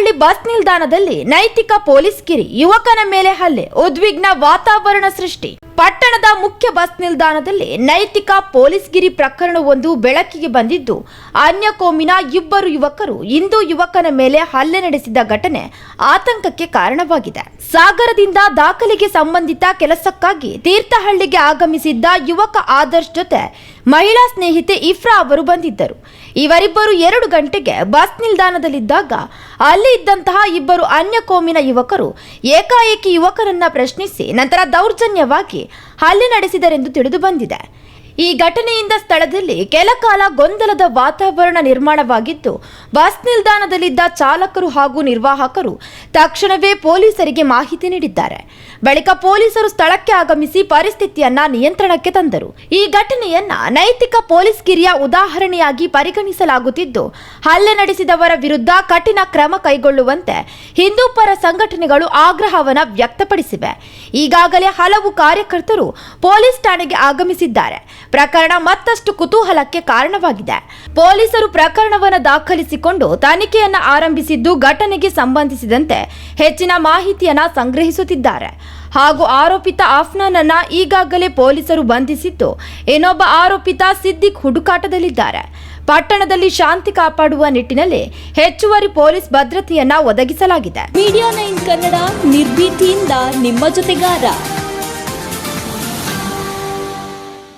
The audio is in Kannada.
ತೀರ್ಥಹಳ್ಳಿ ಬಸ್ ನಿಲ್ದಾಣದಲ್ಲಿ ನೈತಿಕ ಪೊಲೀಸ್ ಕಿರಿ, ಯುವಕನ ಮೇಲೆ ಹಲ್ಲೆ, ಉದ್ವಿಗ್ನ ವಾತಾವರಣ ಸೃಷ್ಟಿ. ಪಟ್ಟಣದ ಮುಖ್ಯ ಬಸ್ ನಿಲ್ದಾಣದಲ್ಲಿ ನೈತಿಕ ಪೊಲೀಸ್ಗಿರಿ ಪ್ರಕರಣವೊಂದು ಬೆಳಕಿಗೆ ಬಂದಿದ್ದು, ಅನ್ಯ ಕೋಮಿನ ಇಬ್ಬರು ಯುವಕರು ಹಿಂದೂ ಯುವಕನ ಮೇಲೆ ಹಲ್ಲೆ ನಡೆಸಿದ ಘಟನೆ ಆತಂಕಕ್ಕೆ ಕಾರಣವಾಗಿದೆ. ಸಾಗರದಿಂದ ದಾಖಲೆಗೆ ಸಂಬಂಧಿತ ಕೆಲಸಕ್ಕಾಗಿ ತೀರ್ಥಹಳ್ಳಿಗೆ ಆಗಮಿಸಿದ್ದ ಯುವಕ ಆದರ್ಶ್ ಜೊತೆ ಮಹಿಳಾ ಸ್ನೇಹಿತೆ ಇಫ್ರಾ ಅವರು ಬಂದಿದ್ದರು. ಇವರಿಬ್ಬರು 2 ಗಂಟೆಗೆ ಬಸ್ ನಿಲ್ದಾಣದಲ್ಲಿದ್ದಾಗ ಅಲ್ಲಿ ಇದ್ದಂತಹ ಇಬ್ಬರು ಅನ್ಯ ಕೋಮಿನ ಯುವಕರು ಏಕಾಏಕಿ ಯುವಕರನ್ನ ಪ್ರಶ್ನಿಸಿ ನಂತರ ದೌರ್ಜನ್ಯವಾಗಿ ಹಲ್ಲೆ ನಡೆಸಿದರೆಂದು ತಿಳಿದು ಬಂದಿದೆ. ಈ ಘಟನೆಯಿಂದ ಸ್ಥಳದಲ್ಲಿ ಕೆಲ ಕಾಲ ಗೊಂದಲದ ವಾತಾವರಣ ನಿರ್ಮಾಣವಾಗಿದ್ದು, ಬಸ್ ನಿಲ್ದಾಣದಲ್ಲಿದ್ದ ಚಾಲಕರು ಹಾಗೂ ನಿರ್ವಾಹಕರು ತಕ್ಷಣವೇ ಪೊಲೀಸರಿಗೆ ಮಾಹಿತಿ ನೀಡಿದ್ದಾರೆ. ಬಳಿಕ ಪೊಲೀಸರು ಸ್ಥಳಕ್ಕೆ ಆಗಮಿಸಿ ಪರಿಸ್ಥಿತಿಯನ್ನ ನಿಯಂತ್ರಣಕ್ಕೆ ತಂದರು. ಈ ಘಟನೆಯನ್ನ ನೈತಿಕ ಪೊಲೀಸ್ ಕಿರಿಯ ಉದಾಹರಣೆಯಾಗಿ ಪರಿಗಣಿಸಲಾಗುತ್ತಿದ್ದು, ಹಲ್ಲೆ ನಡೆಸಿದವರ ವಿರುದ್ಧ ಕಠಿಣ ಕ್ರಮ ಕೈಗೊಳ್ಳುವಂತೆ ಹಿಂದೂ ಪರ ಸಂಘಟನೆಗಳು ಆಗ್ರಹವನ್ನ ವ್ಯಕ್ತಪಡಿಸಿವೆ. ಈಗಾಗಲೇ ಹಲವು ಕಾರ್ಯಕರ್ತರು ಪೊಲೀಸ್ ಠಾಣೆಗೆ ಆಗಮಿಸಿದ್ದಾರೆ. ಪ್ರಕರಣ ಮತ್ತಷ್ಟು ಕುತೂಹಲಕ್ಕೆ ಕಾರಣವಾಗಿದೆ. ಪೊಲೀಸರು ಪ್ರಕರಣವನ್ನು ದಾಖಲಿಸಿಕೊಂಡು ತನಿಖೆಯನ್ನ ಆರಂಭಿಸಿದ್ದು, ಘಟನೆಗೆ ಸಂಬಂಧಿಸಿದಂತೆ ಹೆಚ್ಚಿನ ಮಾಹಿತಿಯನ್ನ ಸಂಗ್ರಹಿಸುತ್ತಿದ್ದಾರೆ ಹಾಗೂ ಆರೋಪಿತ ಅಫ್ನಾನನ್ನ ಈಗಾಗಲೇ ಪೊಲೀಸರು ಬಂಧಿಸಿದ್ದು, ಇನ್ನೊಬ್ಬ ಆರೋಪಿತ ಸಿದ್ದಿಕ್ ಹುಡುಕಾಟದಲ್ಲಿದ್ದಾರೆ. ಪಟ್ಟಣದಲ್ಲಿ ಶಾಂತಿ ಕಾಪಾಡುವ ನಿಟ್ಟಿನಲ್ಲಿ ಹೆಚ್ಚುವರಿ ಪೊಲೀಸ್ ಭದ್ರತೆಯನ್ನ ಒದಗಿಸಲಾಗಿದೆ. ಮೀಡಿಯಾ 9 ಕನ್ನಡ ನಿರ್ಭೀತಿಯಿಂದ ನಿಮ್ಮ ಜೊತೆಗಾರ.